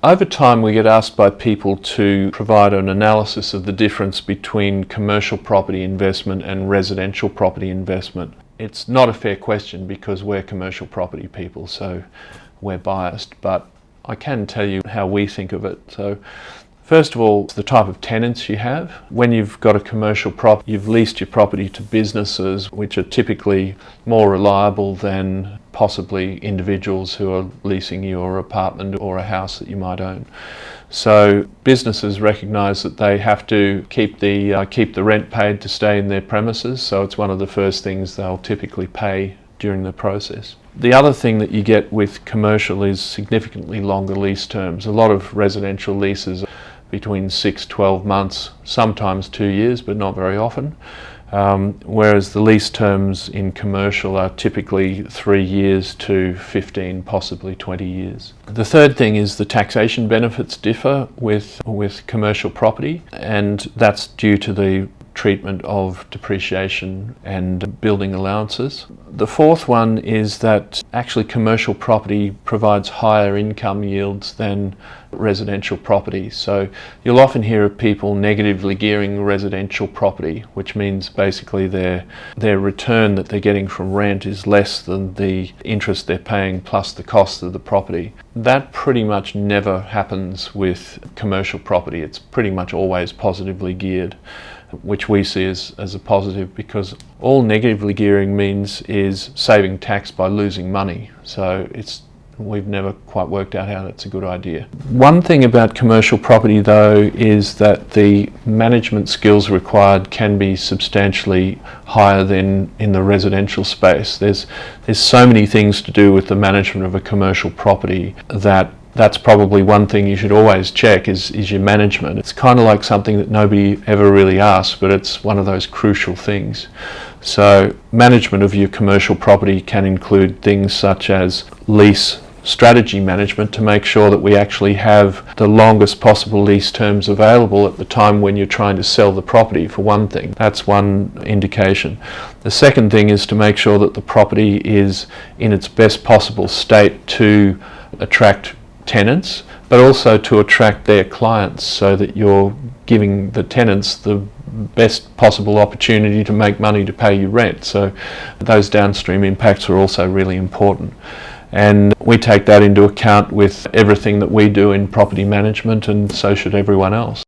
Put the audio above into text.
Over time we get asked by people to provide an analysis of the difference between commercial property investment and residential property investment. It's not a fair question because we're commercial property people, so we're biased, but I can tell you how we think of it. So, first of all, the type of tenants you have. When you've got a commercial property, you've leased your property to businesses, which are typically more reliable than possibly individuals who are leasing your apartment or a house that you might own. So businesses recognise that they have to keep the rent paid to stay in their premises, so it's one of the first things they'll typically pay during the process. The other thing that you get with commercial is significantly longer lease terms. A lot of residential leases are between 6-12 months, sometimes 2 years, but not very often. Whereas the lease terms in commercial are typically 3 years to 15, possibly 20 years. The third thing is the taxation benefits differ with commercial property, and that's due to the treatment of depreciation and building allowances. The fourth one is that actually commercial property provides higher income yields than residential property. So you'll often hear of people negatively gearing residential property, which means basically their return that they're getting from rent is less than the interest they're paying plus the cost of the property. That pretty much never happens with commercial property. It's pretty much always positively geared, which we see as a positive, because all negatively gearing means is saving tax by losing money. So we've never quite worked out how that's a good idea. One thing about commercial property though is that the management skills required can be substantially higher than in the residential space. There's so many things to do with the management of a commercial property that's probably one thing you should always check is your management. It's kind of like something that nobody ever really asks, but it's one of those crucial things. So management of your commercial property can include things such as lease strategy management to make sure that we actually have the longest possible lease terms available at the time when you're trying to sell the property, for one thing. That's one indication. The second thing is to make sure that the property is in its best possible state to attract tenants, but also to attract their clients, so that you're giving the tenants the best possible opportunity to make money to pay you rent. So those downstream impacts are also really important. And we take that into account with everything that we do in property management, and so should everyone else.